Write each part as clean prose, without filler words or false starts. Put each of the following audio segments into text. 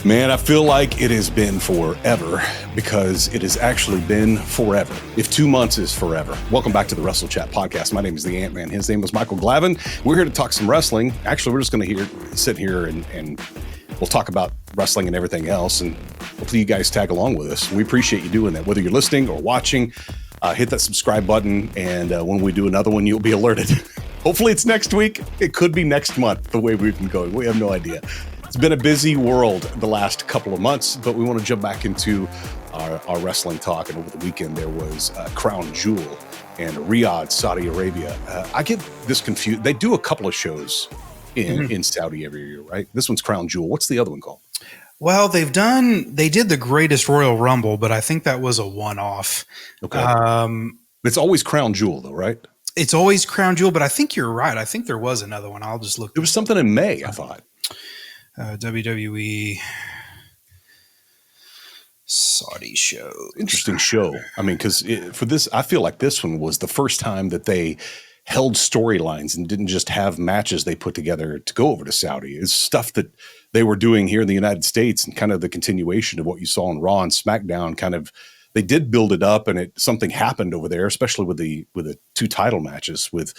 Man, I feel like it has been forever because it has actually been forever. If 2 months is forever. Welcome back to the WrestleChat Podcast. My name is the Ant-Man. His name was Michael Glavin. We're here to talk some wrestling. Actually, we're just going to sit here and we'll talk about wrestling and everything else. And hopefully you guys tag along with us. We appreciate you doing that. Whether you're listening or watching, hit that subscribe button. And when we do another one, you'll be alerted. Hopefully it's next week. It could be next month, the way we've been going. We have no idea. It's been a busy world the last couple of months, but we want to jump back into our wrestling talk. And over the weekend, there was Crown Jewel and Riyadh, Saudi Arabia. I get this confused. They do a couple of shows in Saudi every year, right? This one's Crown Jewel. What's the other one called? Well, they did the Greatest Royal Rumble, but I think that was a one-off. Okay. It's always Crown Jewel, though, right? It's always Crown Jewel, but I think you're right. I think there was another one. I'll just look. There was something in May, I thought. WWE Saudi show. Interesting show. I mean, because for this, I feel like this one was the first time that they held storylines and didn't just have matches they put together to go over to Saudi. It's stuff that they were doing here in the United States and kind of the continuation of what you saw on Raw and SmackDown. Kind of, they did build it up, and something happened over there, especially with the two title matches with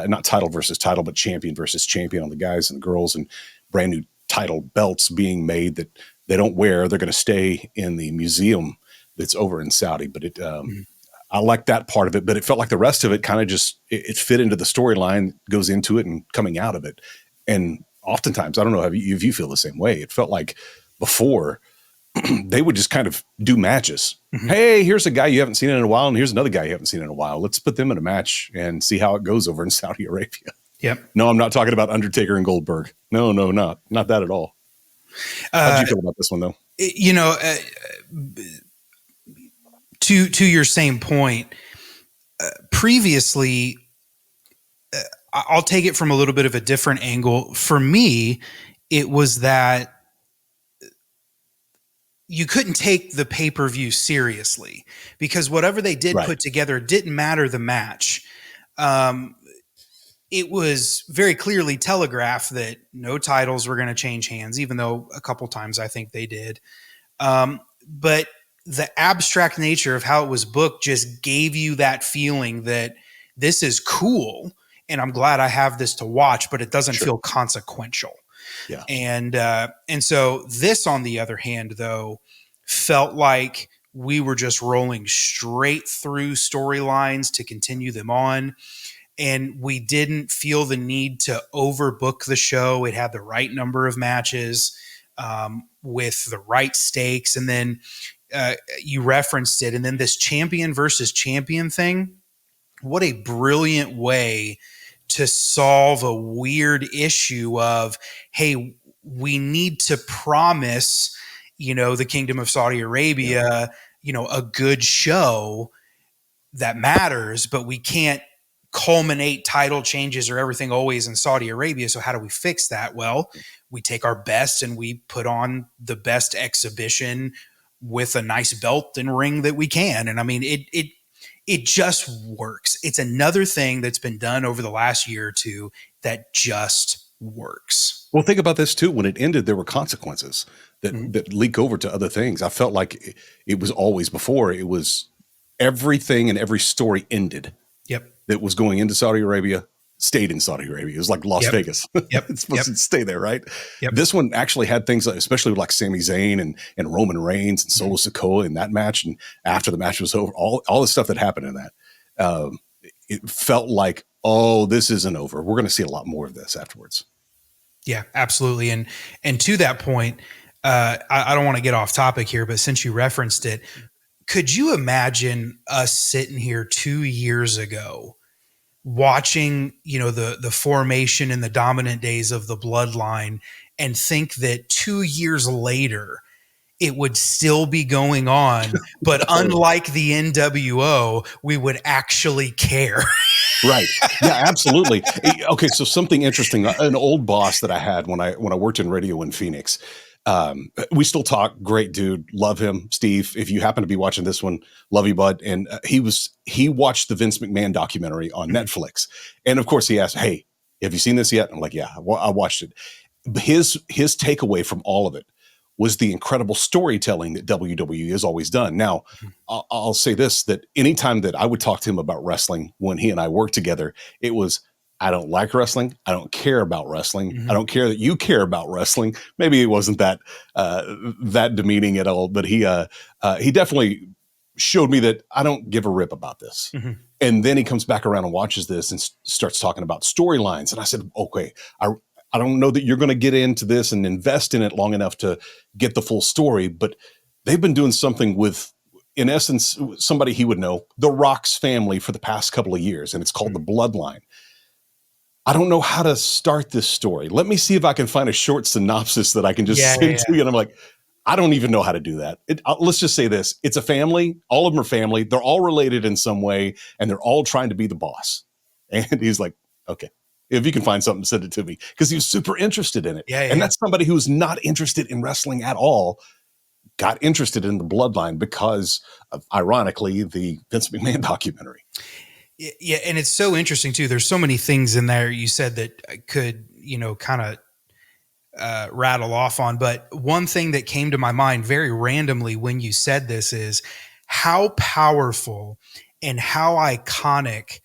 not title versus title, but champion versus champion on the guys and the girls, and brand new title belts being made that they don't wear. They're going to stay in the museum that's over in Saudi. But I like that part of it, but it felt like the rest of it kind of just, it fit into the storyline, goes into it and coming out of it. And oftentimes, I don't know if you feel the same way. It felt like before they would just kind of do matches. Hey, here's a guy you haven't seen in a while, and here's another guy you haven't seen in a while. Let's put them in a match and see how it goes over in Saudi Arabia. Yep. No, I'm not talking about Undertaker and Goldberg. No, not that at all. How did you feel about this one, though? To your same point, previously, I'll take it from a little bit of a different angle. For me, it was that you couldn't take the pay-per-view seriously because whatever they did put together didn't matter the match. It was very clearly telegraphed that no titles were going to change hands, even though a couple times I think they did. But the abstract nature of how it was booked just gave you that feeling that this is cool and I'm glad I have this to watch, but it doesn't feel consequential. Yeah. And so this, on the other hand, though, felt like we were just rolling straight through storylines to continue them on. And we didn't feel the need to overbook the show. It had the right number of matches with the right stakes. And then you referenced it. And then this champion versus champion thing. What a brilliant way to solve a weird issue of, hey, we need to promise, the Kingdom of Saudi Arabia, a good show that matters, but we can't culminate title changes or everything always in Saudi Arabia. So how do we fix that? Well, we take our best and we put on the best exhibition with a nice belt and ring that we can. And I mean, it just works. It's another thing that's been done over the last year or two that just works. Well, think about this too. When it ended, there were consequences that leak over to other things. I felt like it was always before. It was everything and every story ended. Yep. That was going into Saudi Arabia, stayed in Saudi Arabia. It was like Las Vegas. Yep. It's supposed to stay there, right? Yep. This one actually had things, especially like Sami Zayn and Roman Reigns and Solo Sikoa in that match. And after the match was over, all the stuff that happened in that, it felt like, oh, this isn't over. We're going to see a lot more of this afterwards. Yeah, absolutely. And to that point, I don't want to get off topic here, but since you referenced it, could you imagine us sitting here 2 years ago watching, the formation in the dominant days of the Bloodline and think that 2 years later it would still be going on, but unlike the NWO, we would actually care. Right. Yeah, absolutely. Okay. So something interesting, an old boss that I had when I worked in radio in Phoenix, we still talk. Great dude. Love him. Steve, if you happen to be watching this one, love you, bud. And he watched the Vince McMahon documentary on Netflix. And of course he asked, hey, have you seen this yet? I'm like, yeah, I watched it. His takeaway from all of it was the incredible storytelling that WWE has always done. Now, I'll say this, that anytime that I would talk to him about wrestling, when he and I worked together, it was, I don't like wrestling. I don't care about wrestling. I don't care that you care about wrestling. Maybe it wasn't that demeaning at all, but he definitely showed me that I don't give a rip about this. And then he comes back around and watches this and starts talking about storylines. And I said, okay, I don't know that you're going to get into this and invest in it long enough to get the full story, but they've been doing something with, in essence, somebody he would know, The Rock's family for the past couple of years, and it's called the Bloodline. I don't know how to start this story. Let me see if I can find a short synopsis that I can just send to you. And I'm like, I don't even know how to do that. Let's just say this. It's a family. All of them are family. They're all related in some way, and they're all trying to be the boss. And he's like, okay, if you can find something, send it to me, because he was super interested in it. And that's somebody who's not interested in wrestling at all, got interested in the Bloodline because of, ironically, the Vince McMahon documentary. Yeah. And it's so interesting too. There's so many things in there you said that I could, kind of rattle off on. But one thing that came to my mind very randomly when you said this is how powerful and how iconic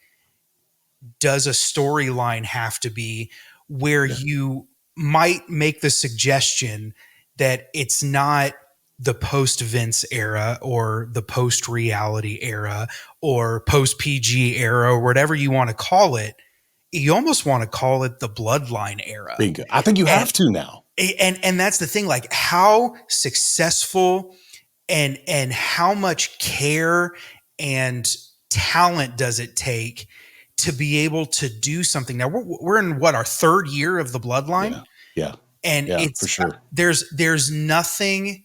does a storyline have to be where you might make the suggestion that it's not the post Vince era or the post reality era or post PG era or whatever you want to call it. You almost want to call it the Bloodline era. Bingo. I think you have to now. And that's the thing, like how successful and how much care and talent does it take to be able to do something. Now we're in what, our third year of the Bloodline. Yeah. And it's for sure. There's nothing.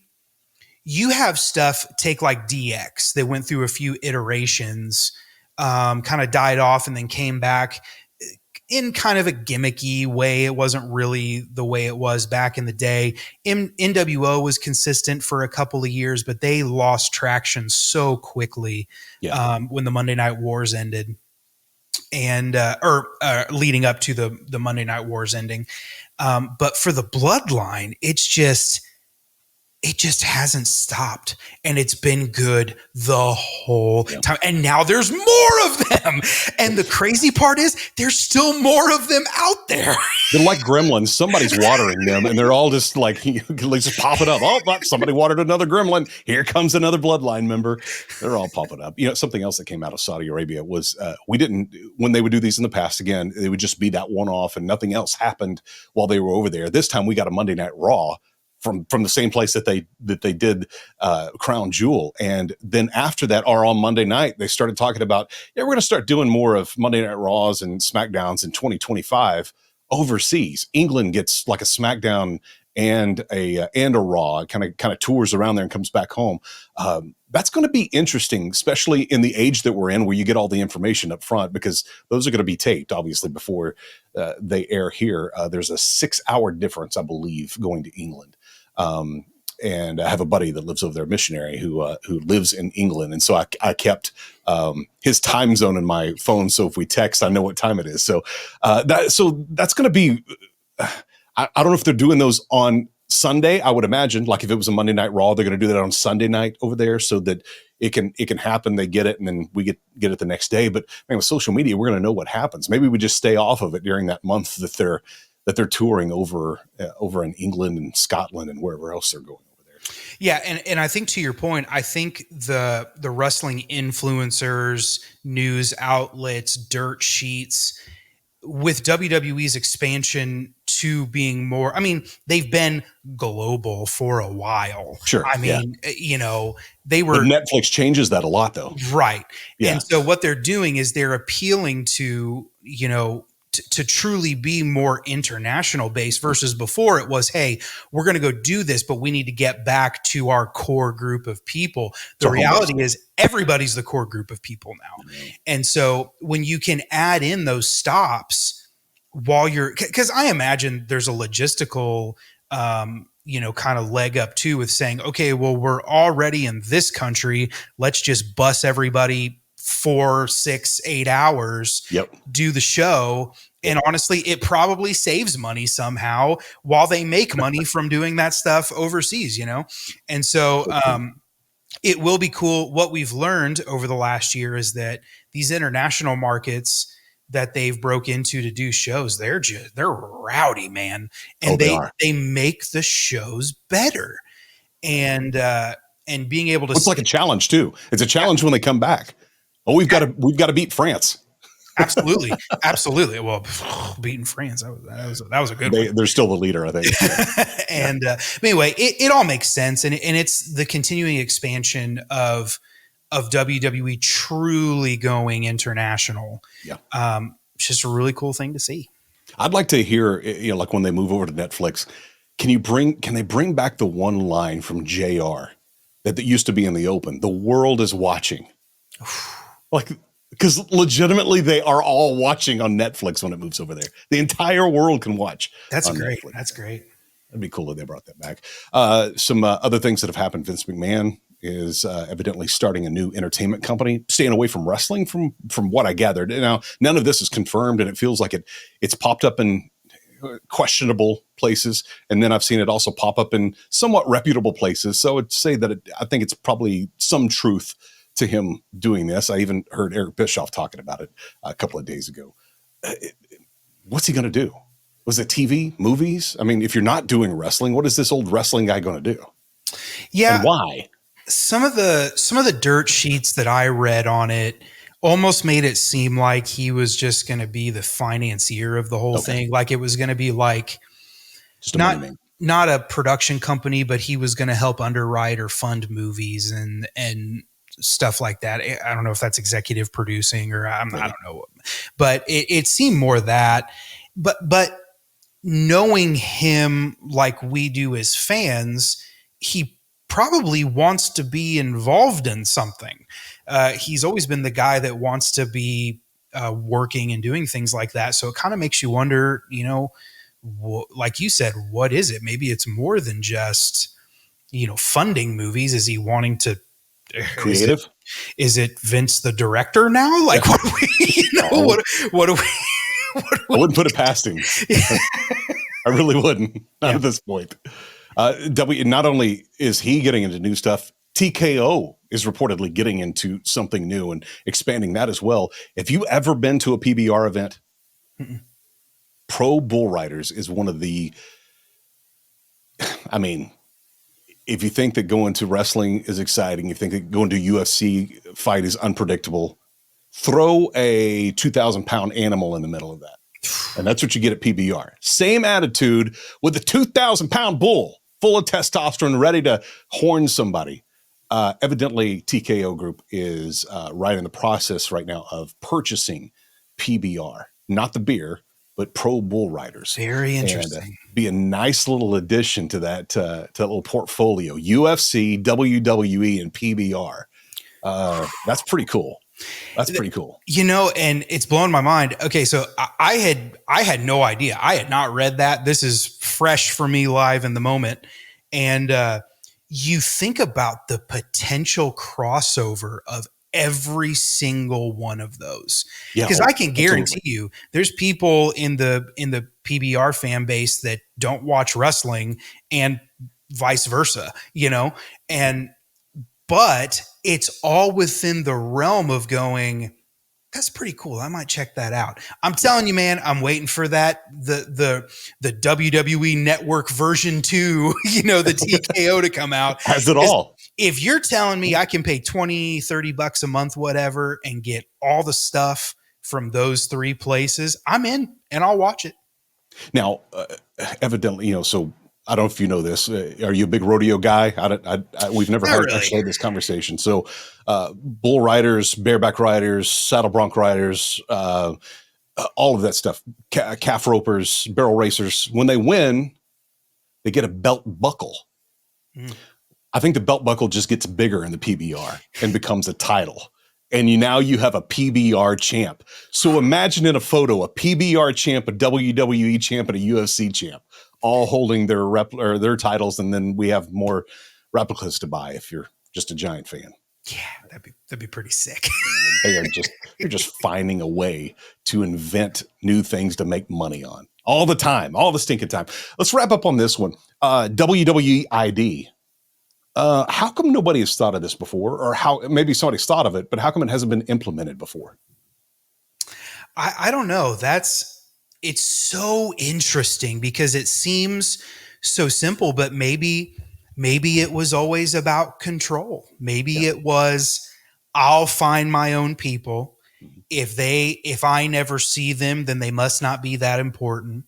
You have stuff take like DX that went through a few iterations, kind of died off and then came back in kind of a gimmicky way. It wasn't really the way it was back in the day. NWO was consistent for a couple of years, but they lost traction so quickly when the Monday Night Wars ended. And leading up to the Monday Night Wars ending. But for the Bloodline, it just hasn't stopped, and it's been good the whole time. And now there's more of them. And the crazy part is there's still more of them out there. They're like gremlins. Somebody's watering them, and they're all just like, just popping up. Oh, somebody watered another gremlin. Here comes another Bloodline member. They're all popping up. Something else that came out of Saudi Arabia was when they would do these in the past, again, it would just be that one-off and nothing else happened while they were over there. This time we got a Monday Night Raw from the same place that they did Crown Jewel. And then after that, or on Monday night, they started talking about, we're going to start doing more of Monday Night Raws and SmackDowns in 2025 overseas. England gets like a SmackDown and a Raw, kind of tours around there and comes back home. That's going to be interesting, especially in the age that we're in, where you get all the information up front, because those are going to be taped, obviously, before they air here. There's a 6-hour difference, I believe, going to England. And I have a buddy that lives over there, a missionary who lives in England. And so I kept his time zone in my phone. So if we text, I know what time it is. So that's going to be, I don't know if they're doing those on Sunday. I would imagine, like if it was a Monday Night Raw, they're going to do that on Sunday night over there so that it can happen. They get it, and then we get it the next day. But man, with social media, we're going to know what happens. Maybe we just stay off of it during that month that they're touring over in England and Scotland and wherever else they're going over there. Yeah, and I think to your point, I think the wrestling influencers, news outlets, dirt sheets, with WWE's expansion to being more, I mean, they've been global for a while. Sure. I mean, they were. But Netflix changes that a lot, though. Right. Yeah. And so what they're doing is they're appealing to, to truly be more international based versus before it was, hey, we're going to go do this, but we need to get back to our core group of people. The reality is everybody's the core group of people now. Mm-hmm. And so when you can add in those stops while because I imagine there's a logistical, kind of leg up too with saying, okay, well, we're already in this country. Let's just bus everybody 4, 6, 8 hours, Yep. do the show. And honestly, it probably saves money somehow while they make money from doing that stuff overseas, you know? And so, it will be cool. What we've learned over the last year is that these international markets that they've broke into to do shows, they're rowdy, man. And they make the shows better. And being able to, it's like a challenge too. It's a challenge when they come back. Oh, we've got to beat France. Absolutely. Absolutely. Well, beating France, that was a good one. They're still the leader, I think. And anyway, it all makes sense. And it's the continuing expansion of WWE truly going international. Yeah. It's just a really cool thing to see. I'd like to hear, you know, like when they move over to Netflix, can they bring back the one line from JR that used to be in the open? The world is watching. Like, because legitimately they are all watching on Netflix when it moves over there. The entire world can watch. That's great. Netflix. That's great. That'd be cool if they brought that back. Some other things that have happened. Vince McMahon is evidently starting a new entertainment company, staying away from wrestling from what I gathered. Now, none of this is confirmed, and it feels like it's popped up in questionable places. And then I've seen it also pop up in somewhat reputable places. So I'd say that I think it's probably some truth to him doing this. I even heard Eric Bischoff talking about it a couple of days ago. What's he going to do? Was it TV, movies? I mean, if you're not doing wrestling, what is this old wrestling guy going to do? Yeah. And why? Some of the dirt sheets that I read on it almost made it seem like he was just going to be the financier of the whole thing. Like it was going to be like just not a production company, but he was going to help underwrite or fund movies and stuff like that. I don't know if that's executive producing or I don't know, but it seemed more that, but knowing him like we do as fans, he probably wants to be involved in something. He's always been the guy that wants to be working and doing things like that. So it kind of makes you wonder, you know, like you said, what is it? Maybe it's more than just, you know, funding movies. Is he wanting to creative? Is it Vince the director now? Like what do we, you know, what do we? I wouldn't put it past him. I really wouldn't. Not at this point. Not only is he getting into new stuff, TKO is reportedly getting into something new and expanding that as well. Have you ever been to a PBR event? Mm-mm. Pro Bull Riders is one of the, I mean, if you think that going to wrestling is exciting, you think that going to UFC fight is unpredictable, throw a 2,000-pound animal in the middle of that. And that's what you get at PBR. Same attitude with a 2,000-pound bull full of testosterone, ready to horn somebody. Evidently, TKO Group is right in the process right now of purchasing PBR, not the beer, but Pro Bull Riders. Very interesting. And, be a nice little addition to that little portfolio. UFC, WWE, and PBR. That's pretty cool. That's pretty cool. You know, and it's blown my mind. Okay, so I had no idea. I had not read that. This is fresh for me live in the moment. And you think about the potential crossover of every single one of those. Because I can guarantee you there's people in the PBR fan base that don't watch wrestling and vice versa, you know, but it's all within the realm of going, that's pretty cool. I might check that out. I'm telling you, man, I'm waiting for that. The WWE Network version 2, you know, the TKO to come out. Has it all. If you're telling me I can pay $20, $30 a month, whatever, and get all the stuff from those 3 places, I'm in and I'll watch it. Now, evidently, you know, so I don't know if you know this. Are you a big rodeo guy? We've never actually had this conversation. So bull riders, bareback riders, saddle bronc riders, all of that stuff, calf ropers, barrel racers, when they win, they get a belt buckle. Mm. I think the belt buckle just gets bigger in the PBR and becomes a title. And now you have a PBR champ. So imagine in a photo, a PBR champ, a WWE champ, and a UFC champ, all holding their titles. And then we have more replicas to buy if you're just a giant fan. Yeah, that'd be pretty sick. they're just finding a way to invent new things to make money on all the time, all the stinking time. Let's wrap up on this one. WWE ID. How come nobody has thought of this before, or how maybe somebody's thought of it, but how come it hasn't been implemented before? I don't know. It's so interesting because it seems so simple, but maybe it was always about control. Maybe it was, I'll find my own people. If I never see them, then they must not be that important.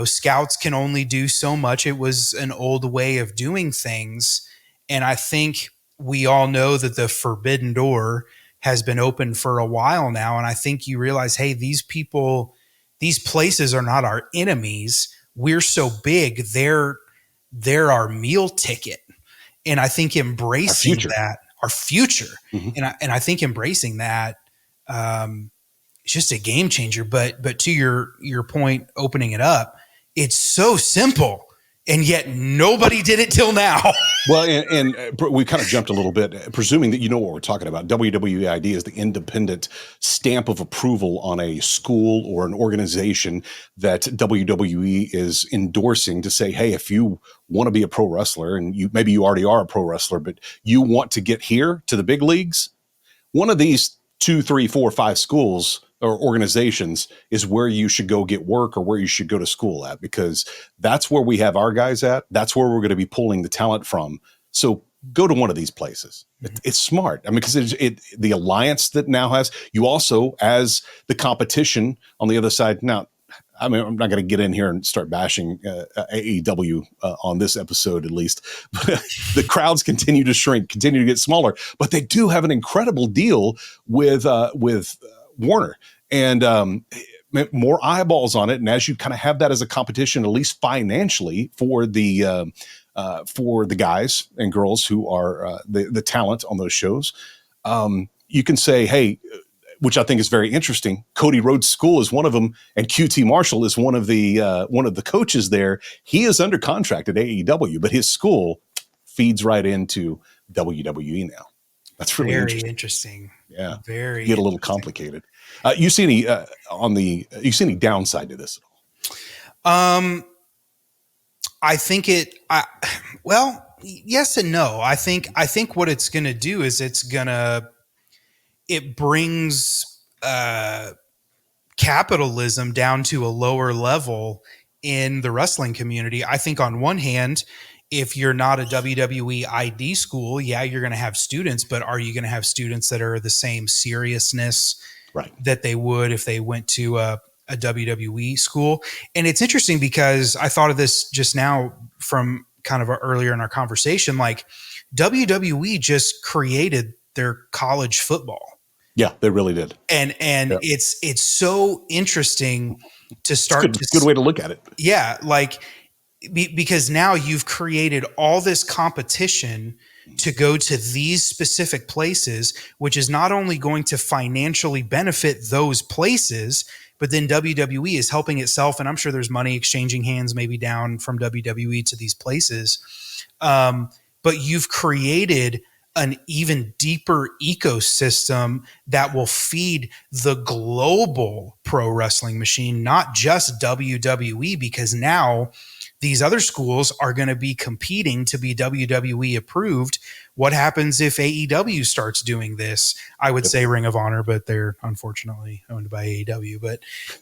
Scouts can only do so much. It was an old way of doing things. And I think we all know that the forbidden door has been open for a while now. And I think you realize, hey, these places are not our enemies. We're so big. They're our meal ticket. And I think embracing our future. Mm-hmm. And I think embracing that, it's just a game changer. But to your point, opening it up, it's so simple. And yet nobody did it till now. Well, and we kind of jumped a little bit, presuming that you know what we're talking about. WWE ID is the independent stamp of approval on a school or an organization that WWE is endorsing to say, hey, if you want to be a pro wrestler, and maybe you already are a pro wrestler, but you want to get here to the big leagues, one of these 2, 3, 4, 5 schools or organizations is where you should go get work or where you should go to school at, because that's where we have our guys at. That's where we're going to be pulling the talent from. So go to one of these places. Mm-hmm. It's smart. I mean, because the alliance that now has, you also, as the competition on the other side. Now, I mean, I'm not going to get in here and start bashing AEW on this episode, at least. But the crowds continue to shrink, continue to get smaller, but they do have an incredible deal with Warner, and more eyeballs on it. And as you kind of have that as a competition, at least financially, for the guys and girls who are the talent on those shows, you can say, hey, which I think is very interesting. Cody Rhodes' school is one of them, and QT Marshall is one of the coaches there. He is under contract at AEW, but his school feeds right into WWE now. That's really very interesting. Yeah, very get a little complicated. You see any downside to this at all? I think yes and no. I think what it's going to do is it brings capitalism down to a lower level in the wrestling community. I think on one hand, if you're not a WWE ID school, you're going to have students, but are you going to have students that are the same seriousness that they would if they went to a WWE school? And it's interesting because I thought of this just now from kind of earlier in our conversation, like WWE just created their college football. Yeah, they really did. And it's so interesting to start. It's good way to look at it. Yeah. Like, because now you've created all this competition to go to these specific places, which is not only going to financially benefit those places, but then WWE is helping itself. And I'm sure there's money exchanging hands maybe down from WWE to these places. But you've created an even deeper ecosystem that will feed the global pro wrestling machine, not just WWE, because now these other schools are going to be competing to be WWE approved. What happens if AEW starts doing this? I would say Ring of Honor, but they're unfortunately owned by AEW.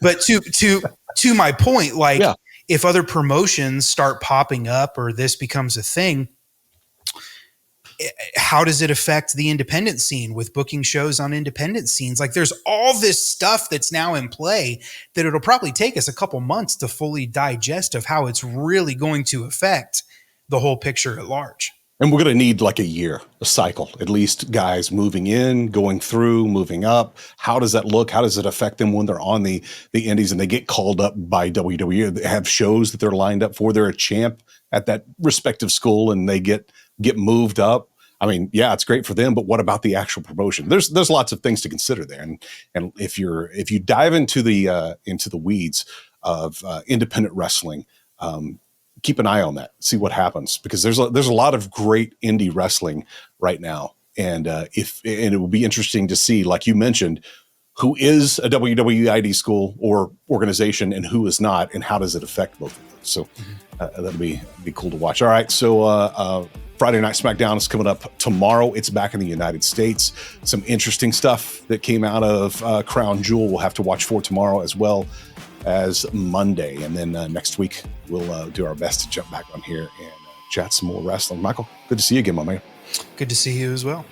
But to my point, like if other promotions start popping up or this becomes a thing, how does it affect the independent scene with booking shows on independent scenes? Like there's all this stuff that's now in play that it'll probably take us a couple months to fully digest of how it's really going to affect the whole picture at large. And we're going to need like a year, a cycle, at least guys moving in, going through, moving up. How does that look? How does it affect them when they're on the indies and they get called up by WWE? They have shows that they're lined up for. They're a champ at that respective school and they get moved up. I mean, yeah, it's great for them, but what about the actual promotion? There's lots of things to consider there. And if you dive into the weeds of independent wrestling, keep an eye on that, see what happens, because there's a lot of great indie wrestling right now And it will be interesting to see, like you mentioned, who is a WWE ID school or organization and who is not, and how does it affect both of those. So that'll be cool to watch. All right, so Friday Night SmackDown is coming up tomorrow. It's back in the United States. Some interesting stuff that came out of Crown Jewel we'll have to watch for tomorrow, as well as Monday. And then next week, we'll do our best to jump back on here and chat some more wrestling. Michael, good to see you again, my man. Good to see you as well.